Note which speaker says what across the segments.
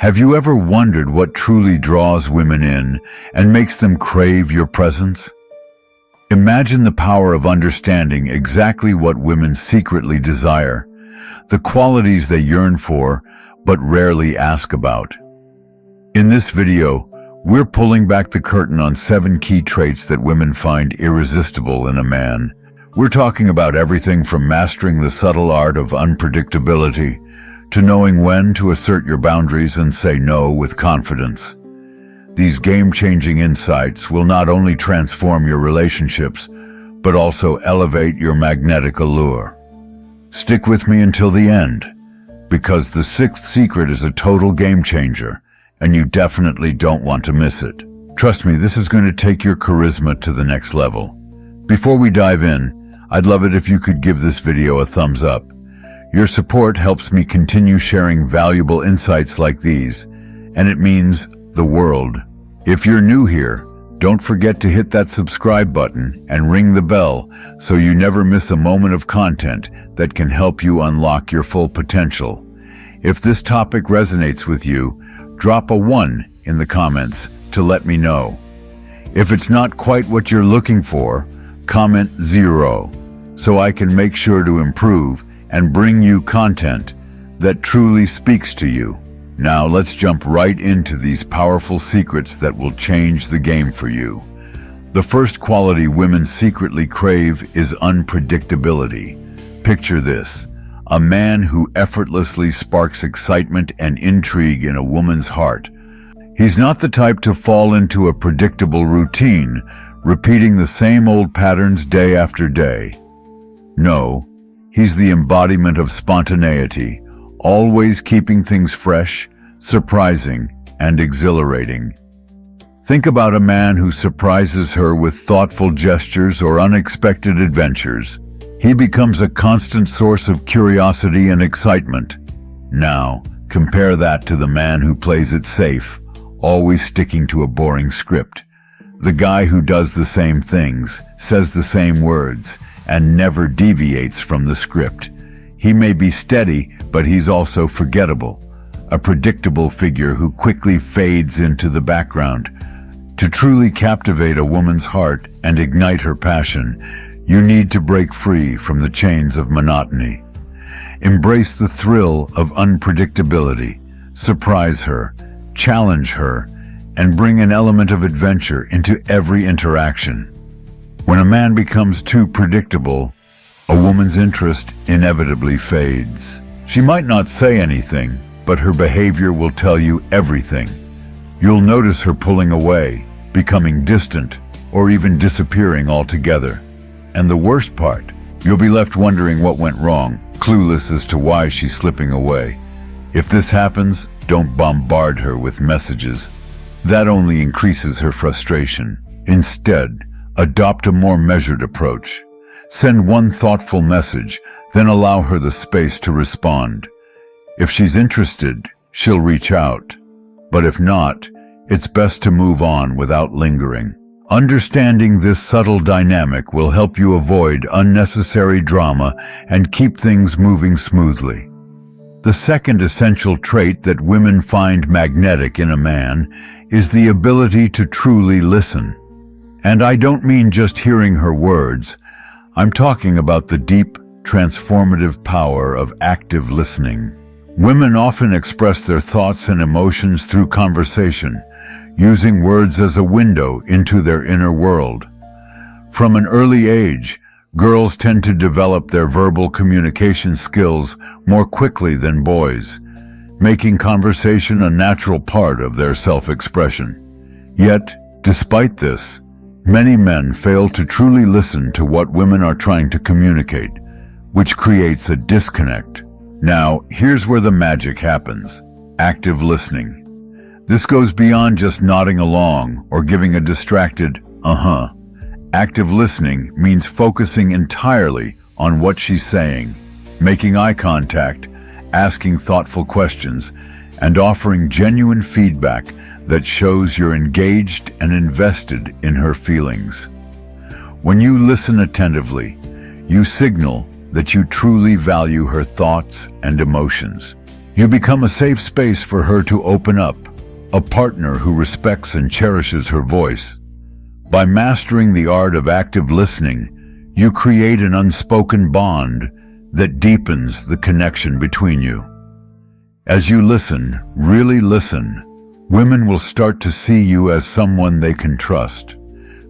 Speaker 1: Have you ever wondered what truly draws women in and makes them crave your presence? Imagine the power of understanding exactly what women secretly desire, the qualities they yearn for but rarely ask about. In this video, we're pulling back the curtain on 7 key traits that women find irresistible in a man. We're talking about everything from mastering the subtle art of unpredictability to knowing when to assert your boundaries and say no with confidence. These game-changing insights will not only transform your relationships, but also elevate your magnetic allure. Stick with me until the end, because the 6th secret is a total game-changer, and you definitely don't want to miss it. Trust me, this is going to take your charisma to the next level. Before we dive in, I'd love it if you could give this video a thumbs up. Your support helps me continue sharing valuable insights like these, and it means the world. If you're new here, don't forget to hit that subscribe button and ring the bell so you never miss a moment of content that can help you unlock your full potential. If this topic resonates with you, drop a 1 in the comments to let me know. If it's not quite what you're looking for, comment 0 so I can make sure to improve and bring you content that truly speaks to you. Now let's jump right into these powerful secrets that will change the game for you. The first quality women secretly crave is unpredictability. Picture this: a man who effortlessly sparks excitement and intrigue in a woman's heart. He's not the type to fall into a predictable routine, repeating the same old patterns day after day. No, he's the embodiment of spontaneity, always keeping things fresh, surprising, and exhilarating. Think about a man who surprises her with thoughtful gestures or unexpected adventures. He becomes a constant source of curiosity and excitement. Now, compare that to the man who plays it safe, always sticking to a boring script. The guy who does the same things, says the same words, and never deviates from the script. He may be steady, but he's also forgettable. A predictable figure who quickly fades into the background. To truly captivate a woman's heart and ignite her passion, you need to break free from the chains of monotony. Embrace the thrill of unpredictability. Surprise her, challenge her, and bring an element of adventure into every interaction. When a man becomes too predictable, a woman's interest inevitably fades. She might not say anything, but her behavior will tell you everything. You'll notice her pulling away, becoming distant, or even disappearing altogether. And the worst part, you'll be left wondering what went wrong, clueless as to why she's slipping away. If this happens, don't bombard her with messages. That only increases her frustration. Instead, adopt a more measured approach. Send one thoughtful message, then allow her the space to respond. If she's interested, she'll reach out. But if not, it's best to move on without lingering. Understanding this subtle dynamic will help you avoid unnecessary drama and keep things moving smoothly. The second essential trait that women find magnetic in a man is the ability to truly listen. And I don't mean just hearing her words. I'm talking about the deep, transformative power of active listening. Women often express their thoughts and emotions through conversation, using words as a window into their inner world. From an early age, girls tend to develop their verbal communication skills more quickly than boys, making conversation a natural part of their self-expression. Yet, despite this, many men fail to truly listen to what women are trying to communicate, which creates a disconnect. Now, here's where the magic happens: active listening. This goes beyond just nodding along or giving a distracted, uh-huh. Active listening means focusing entirely on what she's saying, making eye contact, asking thoughtful questions, and offering genuine feedback that shows you're engaged and invested in her feelings. When you listen attentively, you signal that you truly value her thoughts and emotions. You become a safe space for her to open up, a partner who respects and cherishes her voice. By mastering the art of active listening, you create an unspoken bond that deepens the connection between you. As you listen, really listen, women will start to see you as someone they can trust,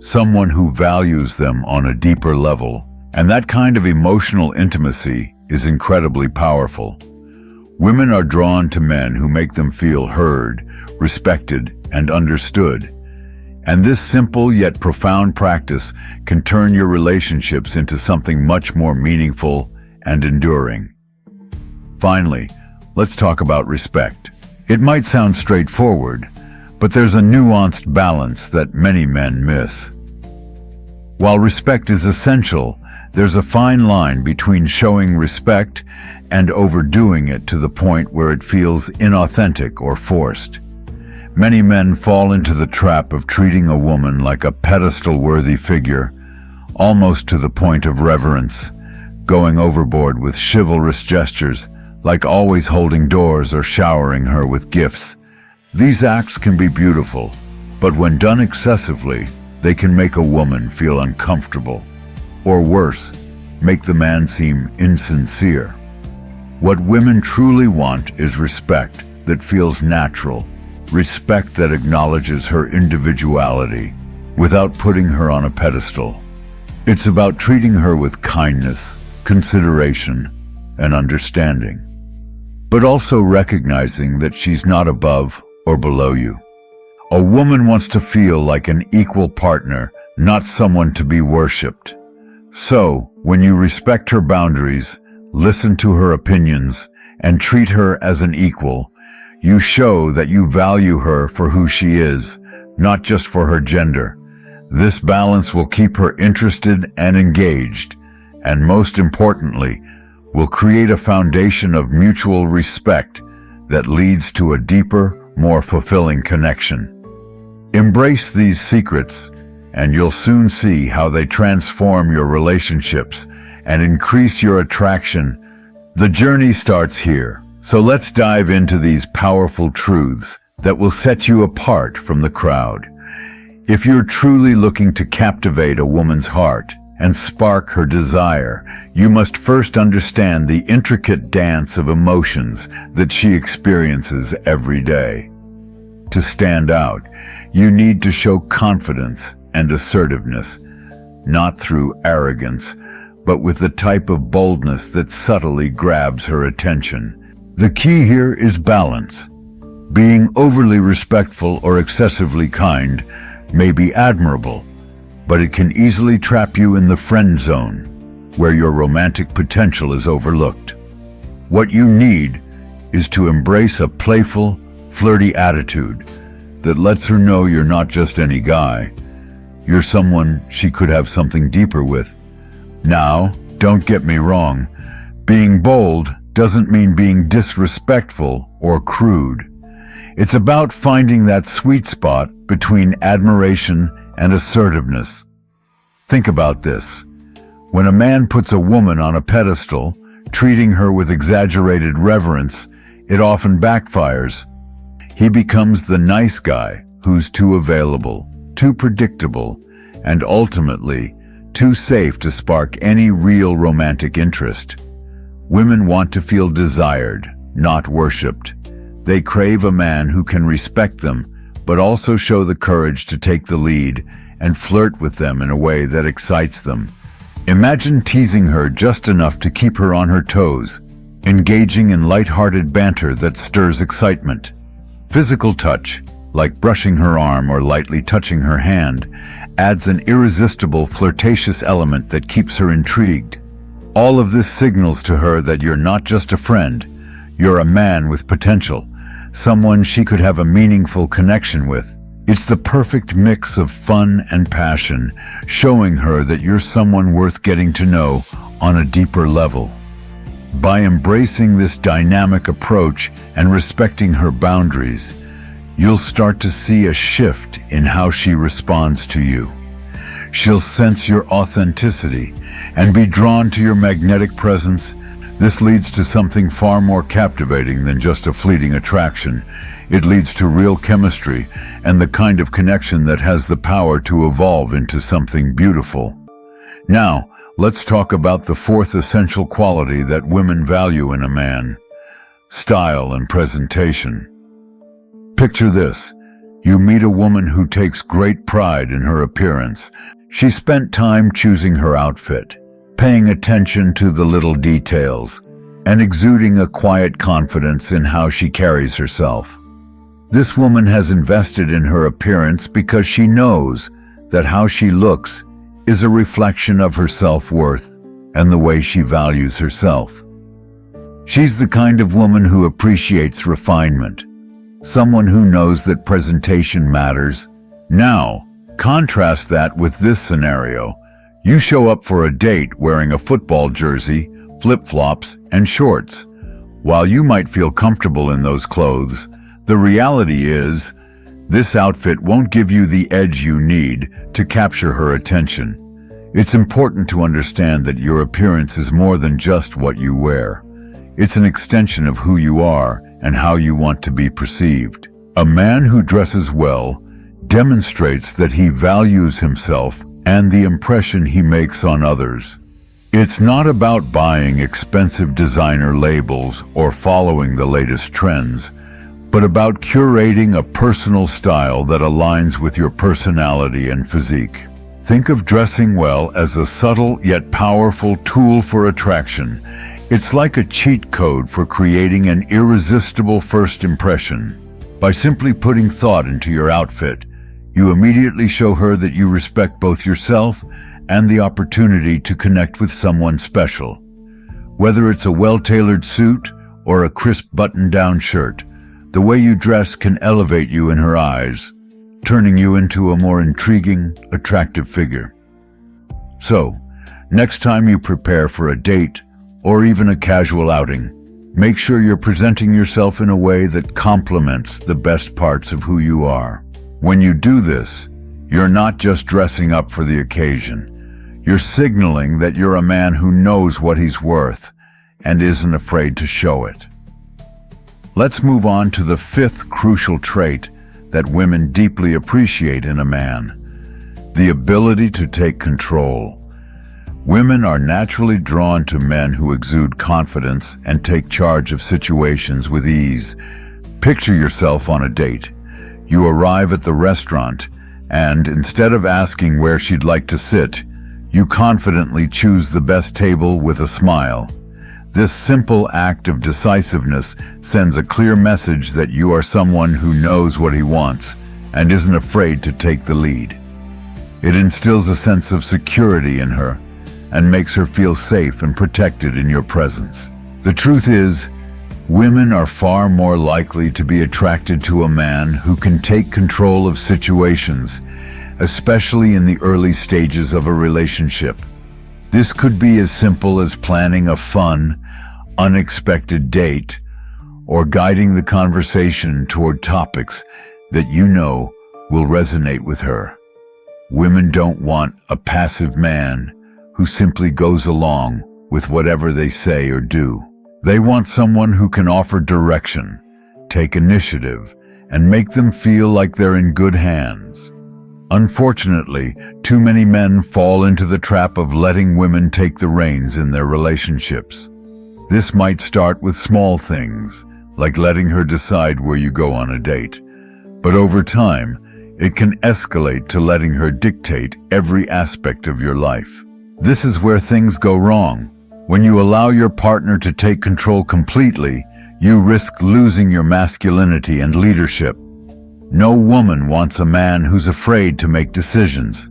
Speaker 1: someone who values them on a deeper level, and that kind of emotional intimacy is incredibly powerful. Women are drawn to men who make them feel heard, respected, and understood. And this simple yet profound practice can turn your relationships into something much more meaningful and enduring. Finally, let's talk about respect. It might sound straightforward, but there's a nuanced balance that many men miss. While respect is essential, there's a fine line between showing respect and overdoing it to the point where it feels inauthentic or forced. Many men fall into the trap of treating a woman like a pedestal-worthy figure, almost to the point of reverence, going overboard with chivalrous gestures, like always holding doors or showering her with gifts. These acts can be beautiful, but when done excessively, they can make a woman feel uncomfortable. Or worse, make the man seem insincere. What women truly want is respect that feels natural, respect that acknowledges her individuality without putting her on a pedestal. It's about treating her with kindness, consideration, and understanding, but also recognizing that she's not above or below you. A woman wants to feel like an equal partner, not someone to be worshipped. So, when you respect her boundaries, listen to her opinions, and treat her as an equal, you show that you value her for who she is, not just for her gender. This balance will keep her interested and engaged, and most importantly, will create a foundation of mutual respect that leads to a deeper, more fulfilling connection. Embrace these secrets, and you'll soon see how they transform your relationships and increase your attraction. The journey starts here, so let's dive into these powerful truths that will set you apart from the crowd. If you're truly looking to captivate a woman's heart and spark her desire, you must first understand the intricate dance of emotions that she experiences every day. To stand out, you need to show confidence and assertiveness, not through arrogance, but with the type of boldness that subtly grabs her attention. The key here is balance. Being overly respectful or excessively kind may be admirable, but it can easily trap you in the friend zone, where your romantic potential is overlooked. What you need is to embrace a playful, flirty attitude that lets her know you're not just any guy. You're someone she could have something deeper with. Now, don't get me wrong. Being bold doesn't mean being disrespectful or crude. It's about finding that sweet spot between admiration and assertiveness. Think about this. When a man puts a woman on a pedestal, treating her with exaggerated reverence, it often backfires. He becomes the nice guy who's too available, too predictable, and ultimately too safe to spark any real romantic interest. Women want to feel desired, not worshipped. They crave a man who can respect them, but also show the courage to take the lead and flirt with them in a way that excites them. Imagine teasing her just enough to keep her on her toes, engaging in light-hearted banter that stirs excitement. Physical touch, like brushing her arm or lightly touching her hand, adds an irresistible flirtatious element that keeps her intrigued. All of this signals to her that you're not just a friend, you're a man with potential, someone she could have a meaningful connection with. It's the perfect mix of fun and passion, showing her that you're someone worth getting to know on a deeper level. By embracing this dynamic approach and respecting her boundaries, you'll start to see a shift in how she responds to you. She'll sense your authenticity and be drawn to your magnetic presence, This leads to something far more captivating than just a fleeting attraction. It leads to real chemistry and the kind of connection that has the power to evolve into something beautiful. Now, let's talk about the fourth essential quality that women value in a man: style and presentation. Picture this. You meet a woman who takes great pride in her appearance. She spent time choosing her outfit, paying attention to the little details, and exuding a quiet confidence in how she carries herself. This woman has invested in her appearance because she knows that how she looks is a reflection of her self-worth and the way she values herself. She's the kind of woman who appreciates refinement, someone who knows that presentation matters. Now, contrast that with this scenario. You show up for a date wearing a football jersey, flip-flops, and shorts. While you might feel comfortable in those clothes, the reality is, this outfit won't give you the edge you need to capture her attention. It's important to understand that your appearance is more than just what you wear. It's an extension of who you are and how you want to be perceived. A man who dresses well demonstrates that he values himself and the impression he makes on others. It's not about buying expensive designer labels or following the latest trends, but about curating a personal style that aligns with your personality and physique. Think of dressing well as a subtle yet powerful tool for attraction. It's like a cheat code for creating an irresistible first impression. By simply putting thought into your outfit, you immediately show her that you respect both yourself and the opportunity to connect with someone special. Whether it's a well-tailored suit or a crisp button-down shirt, the way you dress can elevate you in her eyes, turning you into a more intriguing, attractive figure. So, next time you prepare for a date or even a casual outing, make sure you're presenting yourself in a way that complements the best parts of who you are. When you do this, you're not just dressing up for the occasion. You're signaling that you're a man who knows what he's worth and isn't afraid to show it. Let's move on to the fifth crucial trait that women deeply appreciate in a man: the ability to take control. Women are naturally drawn to men who exude confidence and take charge of situations with ease. Picture yourself on a date. You arrive at the restaurant, and instead of asking where she'd like to sit, you confidently choose the best table with a smile. This simple act of decisiveness sends a clear message that you are someone who knows what he wants and isn't afraid to take the lead. It instills a sense of security in her and makes her feel safe and protected in your presence. The truth is, women are far more likely to be attracted to a man who can take control of situations, especially in the early stages of a relationship. This could be as simple as planning a fun, unexpected date, or guiding the conversation toward topics that you know will resonate with her. Women don't want a passive man who simply goes along with whatever they say or do. They want someone who can offer direction, take initiative, and make them feel like they're in good hands. Unfortunately, too many men fall into the trap of letting women take the reins in their relationships. This might start with small things, like letting her decide where you go on a date. But over time, it can escalate to letting her dictate every aspect of your life. This is where things go wrong. When you allow your partner to take control completely, you risk losing your masculinity and leadership. No woman wants a man who's afraid to make decisions.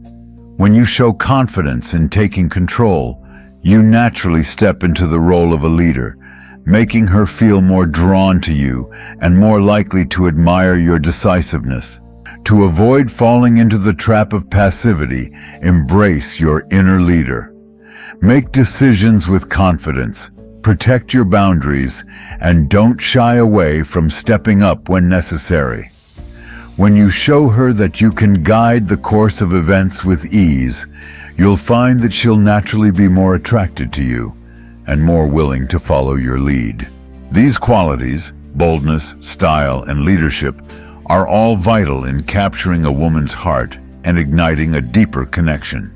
Speaker 1: When you show confidence in taking control, you naturally step into the role of a leader, making her feel more drawn to you and more likely to admire your decisiveness. To avoid falling into the trap of passivity, embrace your inner leader. Make decisions with confidence, protect your boundaries, and don't shy away from stepping up when necessary. When you show her that you can guide the course of events with ease, you'll find that she'll naturally be more attracted to you. and more willing to follow your lead. These qualities, boldness, style, and leadership, are all vital in capturing a woman's heart and igniting a deeper connection.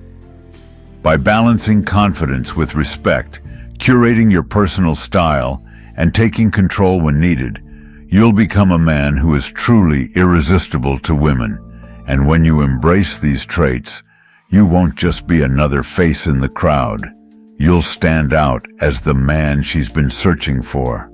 Speaker 1: By balancing confidence with respect, curating your personal style, and taking control when needed, you'll become a man who is truly irresistible to women. And when you embrace these traits, you won't just be another face in the crowd. You'll stand out as the man she's been searching for.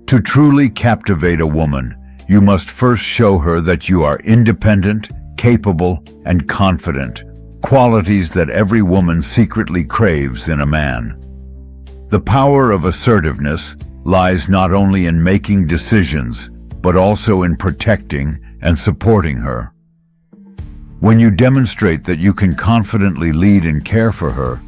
Speaker 1: To truly captivate a woman, you must first show her that you are independent, capable, and confident, qualities that every woman secretly craves in a man. The power of assertiveness lies not only in making decisions, but also in protecting and supporting her. When you demonstrate that you can confidently lead and care for her,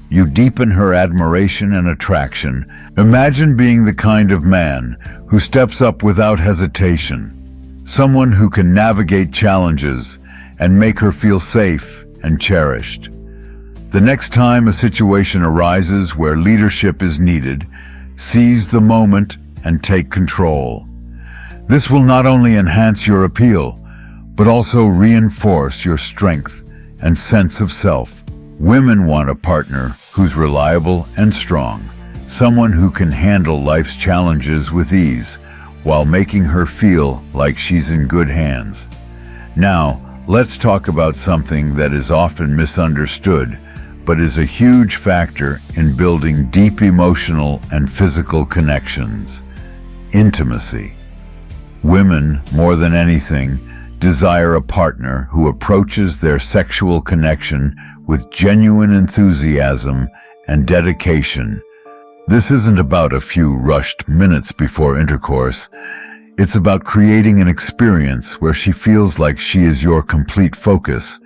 Speaker 1: you deepen her admiration and attraction. Imagine being the kind of man who steps up without hesitation, someone who can navigate challenges and make her feel safe and cherished. The next time a situation arises where leadership is needed, seize the moment and take control. This will not only enhance your appeal, but also reinforce your strength and sense of self. Women want a partner who's reliable and strong, someone who can handle life's challenges with ease, while making her feel like she's in good hands. Now, let's talk about something that is often misunderstood, but is a huge factor in building deep emotional and physical connections: intimacy. Women, more than anything, desire a partner who approaches their sexual connection with genuine enthusiasm and dedication. This isn't about a few rushed minutes before intercourse. It's about creating an experience where she feels like she is your complete focus,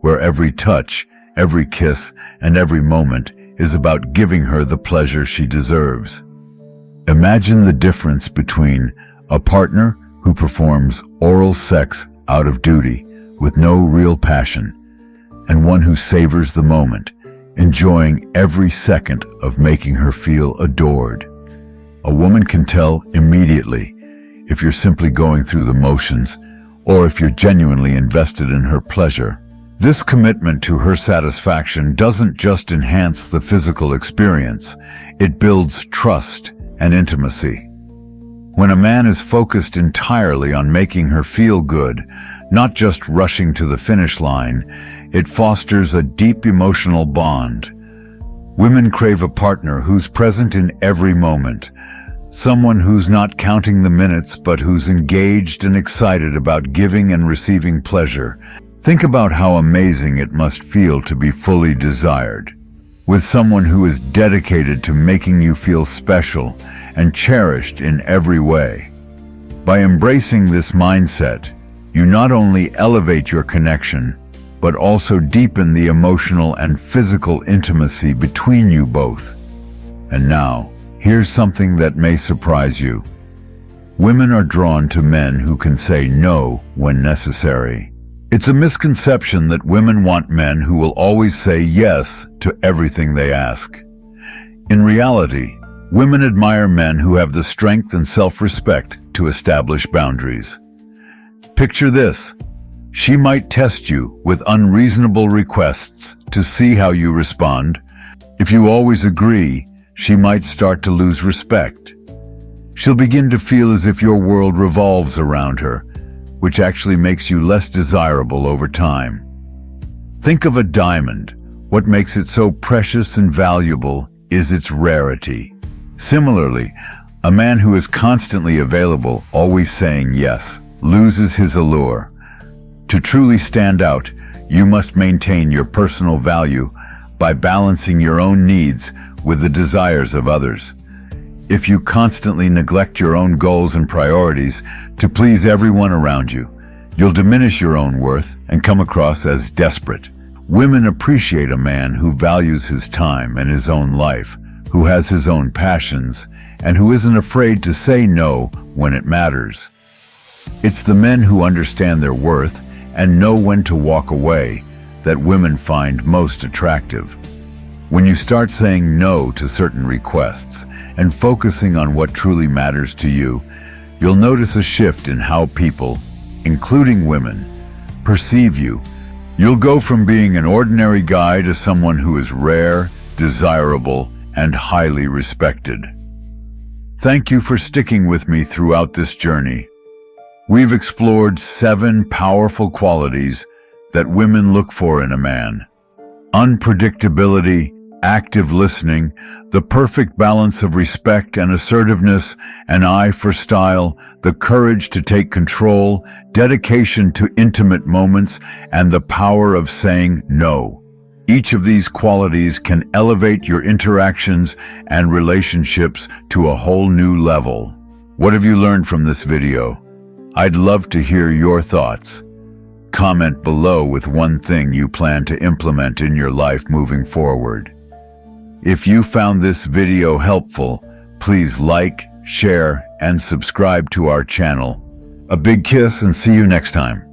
Speaker 1: where every touch, every kiss, and every moment is about giving her the pleasure she deserves. Imagine the difference between a partner who performs oral sex out of duty, with no real passion, and one who savors the moment, enjoying every second of making her feel adored. A woman can tell immediately if you're simply going through the motions or if you're genuinely invested in her pleasure. This commitment to her satisfaction doesn't just enhance the physical experience, it builds trust and intimacy. When a man is focused entirely on making her feel good, not just rushing to the finish line, it fosters a deep emotional bond. Women crave a partner who's present in every moment, someone who's not counting the minutes but who's engaged and excited about giving and receiving pleasure. Think about how amazing it must feel to be fully desired, with someone who is dedicated to making you feel special and cherished in every way. By embracing this mindset, you not only elevate your connection, but also deepen the emotional and physical intimacy between you both. And now, here's something that may surprise you. Women are drawn to men who can say no when necessary. It's a misconception that women want men who will always say yes to everything they ask. In reality, women admire men who have the strength and self-respect to establish boundaries. Picture this. She might test you with unreasonable requests to see how you respond. If you always agree, she might start to lose respect. She'll begin to feel as if your world revolves around her, which actually makes you less desirable over time. Think of a diamond. What makes it so precious and valuable is its rarity. Similarly, a man who is constantly available, always saying yes, loses his allure. To truly stand out, you must maintain your personal value by balancing your own needs with the desires of others. If you constantly neglect your own goals and priorities to please everyone around you, you'll diminish your own worth and come across as desperate. Women appreciate a man who values his time and his own life, who has his own passions, and who isn't afraid to say no when it matters. It's the men who understand their worth and know when to walk away that women find most attractive. When you start saying no to certain requests and focusing on what truly matters to you, you'll notice a shift in how people, including women, perceive you. You'll go from being an ordinary guy to someone who is rare, desirable, and highly respected. Thank you for sticking with me throughout this journey. We've explored 7 powerful qualities that women look for in a man. Unpredictability, active listening, the perfect balance of respect and assertiveness, an eye for style, the courage to take control, dedication to intimate moments, and the power of saying no. Each of these qualities can elevate your interactions and relationships to a whole new level. What have you learned from this video? I'd love to hear your thoughts. Comment below with one thing you plan to implement in your life moving forward. If you found this video helpful, please like, share, and subscribe to our channel. A big kiss and see you next time.